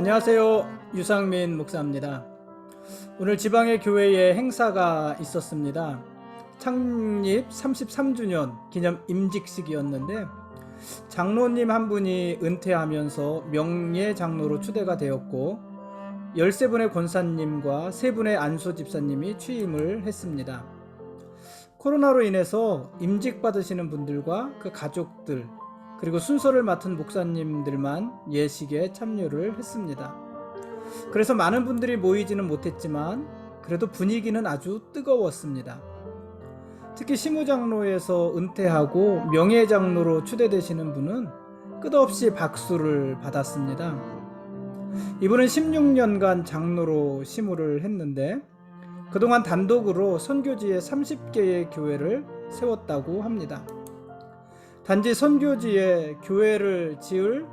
안녕하세요. 유상민 목사입니다. 오늘 지방의 교회에 행사가 있었습니다. 창립 33주년 기념 임직식이었는데 장로님 한 분이 은퇴하면서 명예장로로 추대가 되었고 13분의 권사님과 3분의 안수 집사님이 취임을 했습니다. 코로나로 인해서 임직 받으시는 분들과 그 가족들 그리고 순서를 맡은 목사님들만 예식에 참여를 했습니다. 그래서 많은 분들이 모이지는 못했지만 그래도 분위기는 아주 뜨거웠습니다. 특히 시무장로에서 은퇴하고 명예장로로 추대되시는 분은 끝없이 박수를 받았습니다. 이분은 16년간 장로로 시무를 했는데 그동안 단독으로 선교지에 30개의 교회를 세웠다고 합니다. 단지 선교지에 교회를 지을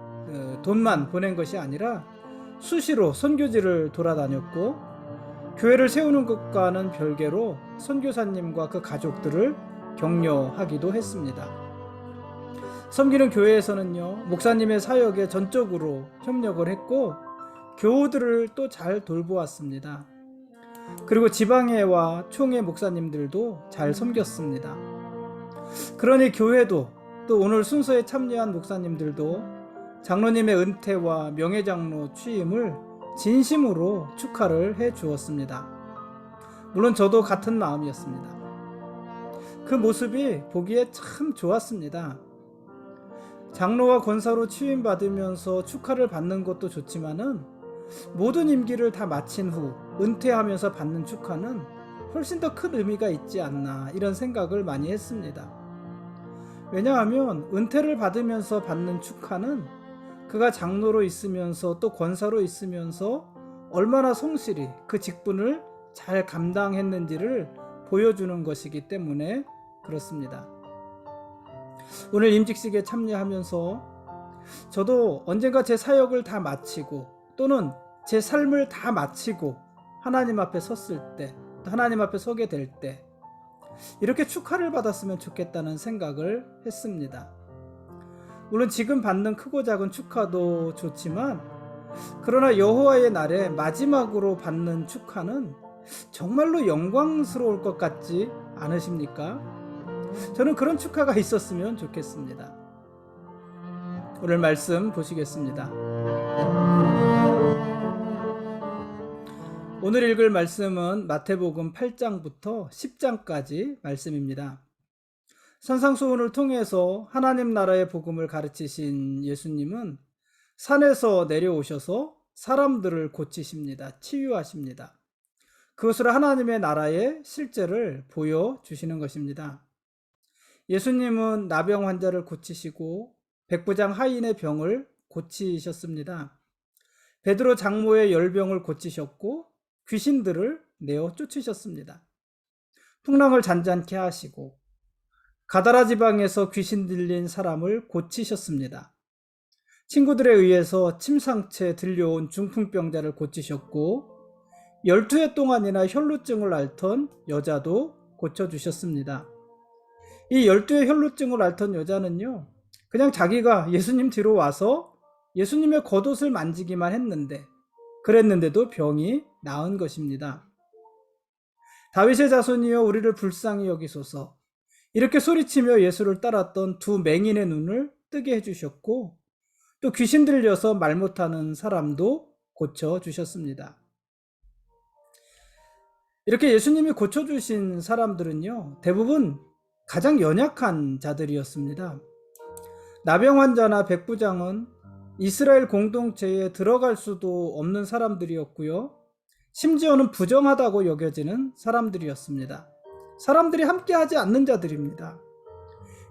돈만 보낸 것이 아니라 수시로 선교지를 돌아다녔고 교회를 세우는 것과는 별개로 선교사님과 그 가족들을 격려하기도 했습니다. 섬기는 교회에서는요, 목사님의 사역에 전적으로 협력을 했고 교우들을 또 잘 돌보았습니다. 그리고 지방회와 총회 목사님들도 잘 섬겼습니다. 그러니 교회도 또 오늘 순서에 참여한 목사님들도 장로님의 은퇴와 명예장로 취임을 진심으로 축하를 해 주었습니다. 물론 저도 같은 마음이었습니다. 그 모습이 보기에 참 좋았습니다. 장로와 권사로 취임받으면서 축하를 받는 것도 좋지만은 모든 임기를 다 마친 후 은퇴하면서 받는 축하는 훨씬 더 큰 의미가 있지 않나 이런 생각을 많이 했습니다. 왜냐하면 은퇴를 받으면서 받는 축하는 그가 장로로 있으면서 또 권사로 있으면서 얼마나 성실히 그 직분을 잘 감당했는지를 보여주는 것이기 때문에 그렇습니다. 오늘 임직식에 참여하면서 저도 언젠가 제 사역을 다 마치고 또는 제 삶을 다 마치고 하나님 앞에 섰을 때, 하나님 앞에 서게 될 때 이렇게 축하를 받았으면 좋겠다는 생각을 했습니다. 물론 지금 받는 크고 작은 축하도 좋지만 그러나 여호와의 날에 마지막으로 받는 축하는 정말로 영광스러울 것 같지 않으십니까? 저는 그런 축하가 있었으면 좋겠습니다. 오늘 말씀 보시겠습니다. 오늘 읽을 말씀은 마태복음 8장부터 10장까지 말씀입니다. 산상수훈을 통해서 하나님 나라의 복음을 가르치신 예수님은 산에서 내려오셔서 사람들을 고치십니다. 치유하십니다. 그것으로 하나님의 나라의 실제를 보여주시는 것입니다. 예수님은 나병 환자를 고치시고 백부장 하인의 병을 고치셨습니다. 베드로 장모의 열병을 고치셨고 귀신들을 내어 쫓으셨습니다. 풍랑을 잔잔케 하시고 가다라 지방에서 귀신 들린 사람을 고치셨습니다. 친구들에 의해서 침상채 들려온 중풍병자를 고치셨고 12해 동안이나 혈루증을 앓던 여자도 고쳐주셨습니다. 이 12해 혈루증을 앓던 여자는요, 그냥 자기가 예수님 뒤로 와서 예수님의 겉옷을 만지기만 했는데 그랬는데도 병이 나은 것입니다. 다윗의 자손이여 우리를 불쌍히 여기소서, 이렇게 소리치며 예수를 따랐던 두 맹인의 눈을 뜨게 해주셨고 또 귀신 들려서 말 못하는 사람도 고쳐주셨습니다. 이렇게 예수님이 고쳐주신 사람들은요, 대부분 가장 연약한 자들이었습니다. 나병 환자나 백부장은 이스라엘 공동체에 들어갈 수도 없는 사람들이었고요. 심지어는 부정하다고 여겨지는 사람들이었습니다. 사람들이 함께하지 않는 자들입니다.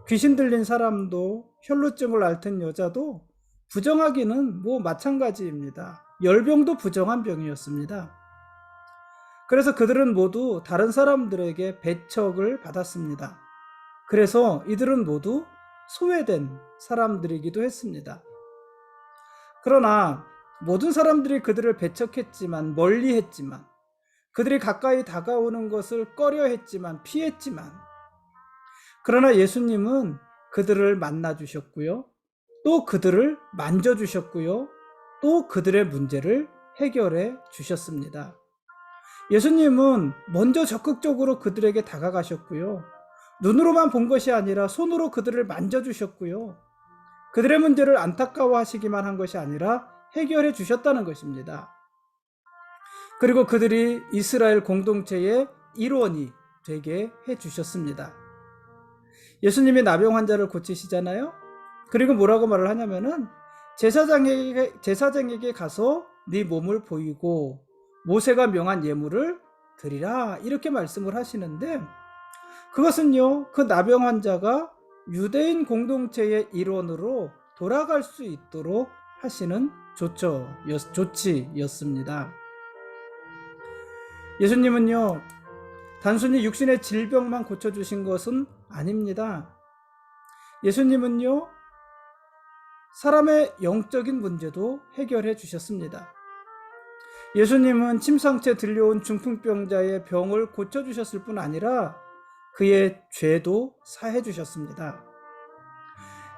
귀신 들린 사람도 혈루증을 앓던 여자도 부정하기는 마찬가지입니다. 열병도 부정한 병이었습니다. 그래서 그들은 모두 다른 사람들에게 배척을 받았습니다. 그래서 이들은 모두 소외된 사람들이기도 했습니다. 그러나 모든 사람들이 그들을 배척했지만, 멀리했지만, 그들이 가까이 다가오는 것을 꺼려했지만, 피했지만, 그러나 예수님은 그들을 만나주셨고요, 또 그들을 만져주셨고요, 또 그들의 문제를 해결해 주셨습니다. 예수님은 먼저 적극적으로 그들에게 다가가셨고요. 눈으로만 본 것이 아니라 손으로 그들을 만져주셨고요. 그들의 문제를 안타까워하시기만 한 것이 아니라 해결해 주셨다는 것입니다. 그리고 그들이 이스라엘 공동체의 일원이 되게 해 주셨습니다. 예수님이 나병 환자를 고치시잖아요. 그리고 뭐라고 말을 하냐면은 제사장에게 가서 네 몸을 보이고 모세가 명한 예물을 드리라, 이렇게 말씀을 하시는데, 그것은요, 그 나병 환자가 유대인 공동체의 일원으로 돌아갈 수 있도록 하시는 조치였습니다. 예수님은요, 단순히 육신의 질병만 고쳐주신 것은 아닙니다. 예수님은요, 사람의 영적인 문제도 해결해 주셨습니다. 예수님은 침상째 들려온 중풍병자의 병을 고쳐주셨을 뿐 아니라 그의 죄도 사해 주셨습니다.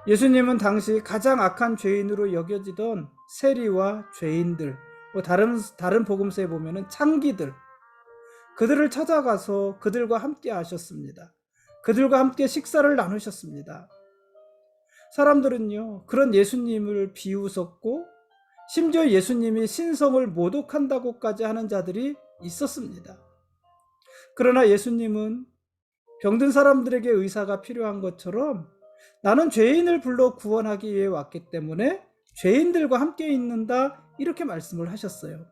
예수님은 당시 가장 악한 죄인으로 여겨지던 세리와 죄인들, 다른 복음서에 보면은 창기들, 그들을 찾아가서 그들과 함께 하셨습니다. 그들과 함께 식사를 나누셨습니다. 사람들은요, 그런 예수님을 비웃었고, 심지어 예수님이 신성을 모독한다고까지 하는 자들이 있었습니다. 그러나 예수님은 병든 사람들에게 의사가 필요한 것처럼 나는 죄인을 불러 구원하기 위해 왔기 때문에 죄인들과 함께 있는다, 이렇게 말씀을 하셨어요.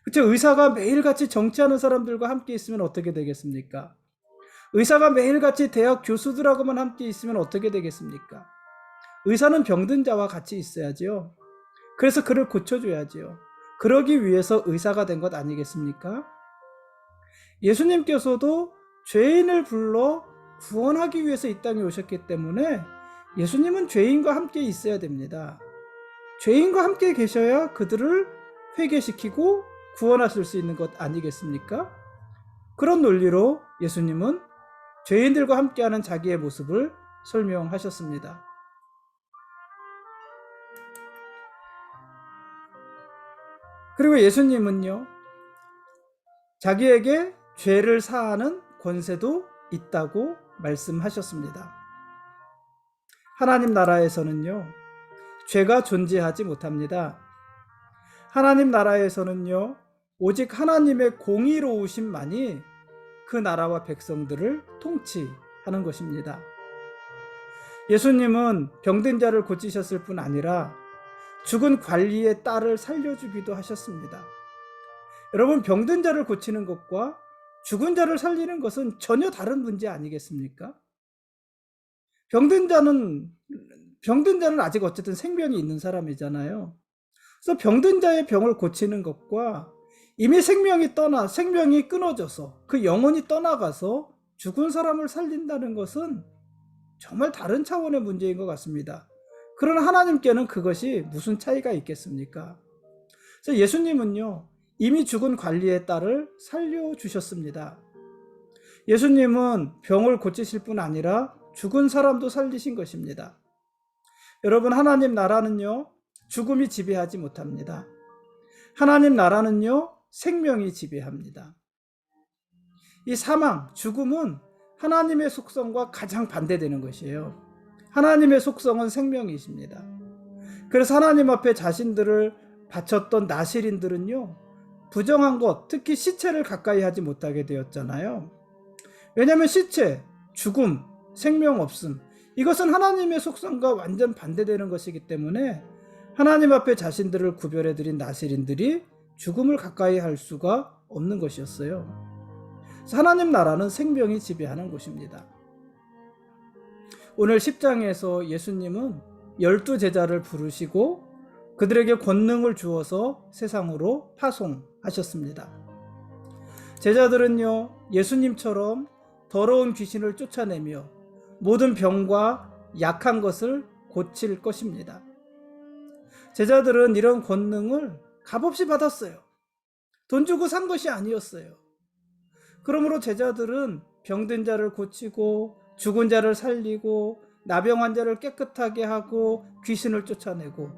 그렇죠? 의사가 매일같이 정치하는 사람들과 함께 있으면 어떻게 되겠습니까? 의사가 매일같이 대학 교수들하고만 함께 있으면 어떻게 되겠습니까? 의사는 병든 자와 같이 있어야지요. 그래서 그를 고쳐줘야지요. 그러기 위해서 의사가 된 것 아니겠습니까? 예수님께서도 죄인을 불러 구원하기 위해서 이 땅에 오셨기 때문에 예수님은 죄인과 함께 있어야 됩니다. 죄인과 함께 계셔야 그들을 회개시키고 구원하실 수 있는 것 아니겠습니까? 그런 논리로 예수님은 죄인들과 함께하는 자기의 모습을 설명하셨습니다. 그리고 예수님은요, 자기에게 죄를 사하는 권세도 있다고 말씀하셨습니다. 하나님 나라에서는요, 죄가 존재하지 못합니다. 하나님 나라에서는요, 오직 하나님의 공의로우심만이 그 나라와 백성들을 통치하는 것입니다. 예수님은 병든 자를 고치셨을 뿐 아니라 죽은 관리의 딸을 살려주기도 하셨습니다. 여러분, 병든 자를 고치는 것과 죽은 자를 살리는 것은 전혀 다른 문제 아니겠습니까? 병든 자는 아직 어쨌든 생명이 있는 사람이잖아요. 그래서 병든 자의 병을 고치는 것과 이미 생명이 끊어져서 그 영혼이 떠나가서 죽은 사람을 살린다는 것은 정말 다른 차원의 문제인 것 같습니다. 그러나 하나님께는 그것이 무슨 차이가 있겠습니까? 그래서 예수님은요, 이미 죽은 관리의 딸을 살려주셨습니다. 예수님은 병을 고치실 뿐 아니라 죽은 사람도 살리신 것입니다. 여러분, 하나님 나라는요, 죽음이 지배하지 못합니다. 하나님 나라는요, 생명이 지배합니다. 이 사망, 죽음은 하나님의 속성과 가장 반대되는 것이에요. 하나님의 속성은 생명이십니다. 그래서 하나님 앞에 자신들을 바쳤던 나실인들은요, 부정한 것, 특히 시체를 가까이 하지 못하게 되었잖아요. 왜냐하면 시체, 죽음, 생명 없음, 이것은 하나님의 속성과 완전 반대되는 것이기 때문에 하나님 앞에 자신들을 구별해드린 나실인들이 죽음을 가까이 할 수가 없는 것이었어요. 그래서 하나님 나라는 생명이 지배하는 곳입니다. 오늘 10장에서 예수님은 12제자를 부르시고 그들에게 권능을 주어서 세상으로 파송하셨습니다. 제자들은요, 예수님처럼 더러운 귀신을 쫓아내며 모든 병과 약한 것을 고칠 것입니다. 제자들은 이런 권능을 값없이 받았어요. 돈 주고 산 것이 아니었어요. 그러므로 제자들은 병든 자를 고치고 죽은 자를 살리고 나병 환자를 깨끗하게 하고 귀신을 쫓아내고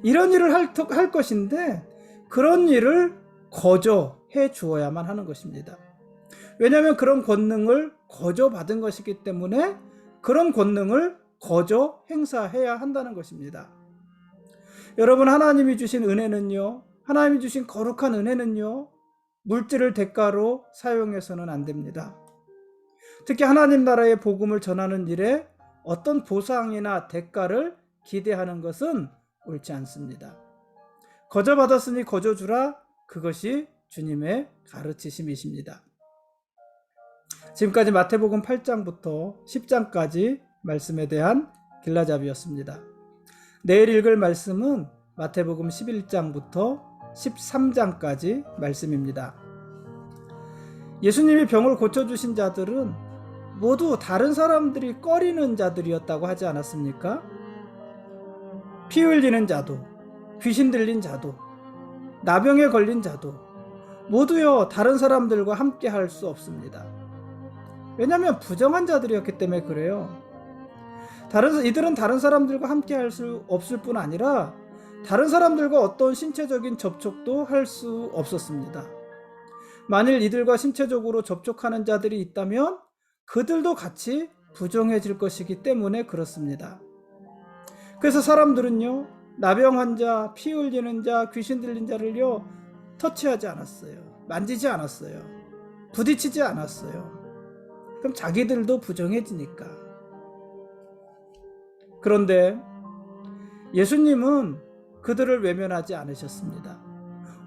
이런 일을 할 것인데 그런 일을 거저 해 주어야만 하는 것입니다. 왜냐하면 그런 권능을 거저 받은 것이기 때문에 그런 권능을 거저 행사해야 한다는 것입니다. 여러분, 하나님이 주신 은혜는요, 하나님이 주신 거룩한 은혜는요, 물질을 대가로 사용해서는 안 됩니다. 특히 하나님 나라의 복음을 전하는 일에 어떤 보상이나 대가를 기대하는 것은 옳지 않습니다. 거저 받았으니 거저 주라, 그것이 주님의 가르치심이십니다. 지금까지 마태복음 8장부터 10장까지 말씀에 대한 길라잡이였습니다. 내일 읽을 말씀은 마태복음 11장부터 13장까지 말씀입니다. 예수님이 병을 고쳐주신 자들은 모두 다른 사람들이 꺼리는 자들이었다고 하지 않았습니까? 피 흘리는 자도, 귀신 들린 자도, 나병에 걸린 자도 모두요 다른 사람들과 함께 할 수 없습니다. 왜냐하면 부정한 자들이었기 때문에 그래요. 이들은 다른 사람들과 함께 할 수 없을 뿐 아니라 다른 사람들과 어떤 신체적인 접촉도 할 수 없었습니다. 만일 이들과 신체적으로 접촉하는 자들이 있다면 그들도 같이 부정해질 것이기 때문에 그렇습니다. 그래서 사람들은요, 나병 환자, 피 흘리는 자, 귀신 들린 자를요 터치하지 않았어요. 만지지 않았어요. 부딪히지 않았어요. 그럼 자기들도 부정해지니까. 그런데 예수님은 그들을 외면하지 않으셨습니다.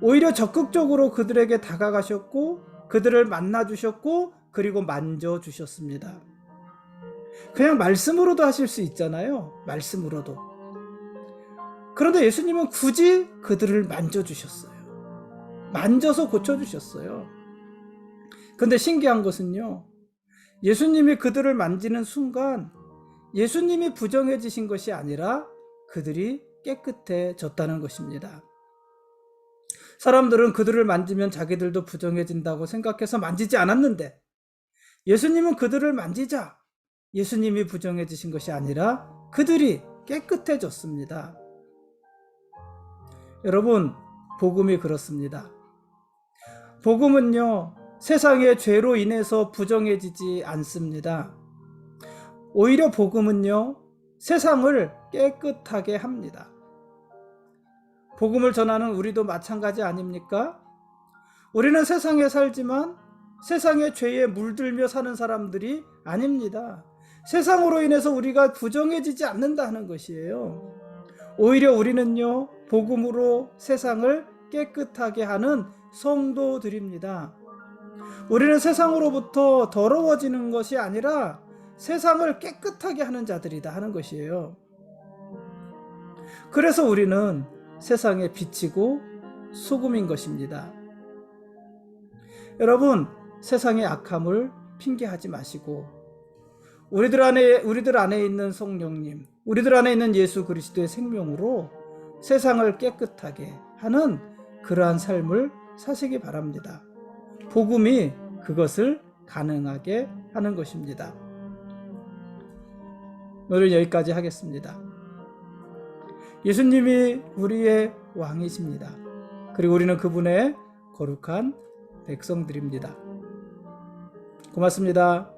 오히려 적극적으로 그들에게 다가가셨고 그들을 만나주셨고 그리고 만져주셨습니다. 그냥 말씀으로도 하실 수 있잖아요. 말씀으로도. 그런데 예수님은 굳이 그들을 만져주셨어요. 만져서 고쳐주셨어요. 그런데 신기한 것은요, 예수님이 그들을 만지는 순간 예수님이 부정해지신 것이 아니라 그들이 깨끗해졌다는 것입니다. 사람들은 그들을 만지면 자기들도 부정해진다고 생각해서 만지지 않았는데 예수님은 그들을 만지자 예수님이 부정해지신 것이 아니라 그들이 깨끗해졌습니다. 여러분, 복음이 그렇습니다. 복음은요, 세상의 죄로 인해서 부정해지지 않습니다. 오히려 복음은요, 세상을 깨끗하게 합니다. 복음을 전하는 우리도 마찬가지 아닙니까? 우리는 세상에 살지만 세상의 죄에 물들며 사는 사람들이 아닙니다. 세상으로 인해서 우리가 부정해지지 않는다는 것이에요. 오히려 우리는요, 복음으로 세상을 깨끗하게 하는 성도들입니다. 우리는 세상으로부터 더러워지는 것이 아니라 세상을 깨끗하게 하는 자들이다 하는 것이에요. 그래서 우리는 세상의 빛이고 소금인 것입니다. 여러분, 세상의 악함을 핑계하지 마시고 우리들 안에 있는 성령님, 우리들 안에 있는 예수 그리스도의 생명으로 세상을 깨끗하게 하는 그러한 삶을 사시기 바랍니다. 복음이 그것을 가능하게 하는 것입니다. 오늘 여기까지 하겠습니다. 예수님이 우리의 왕이십니다. 그리고 우리는 그분의 거룩한 백성들입니다. 고맙습니다.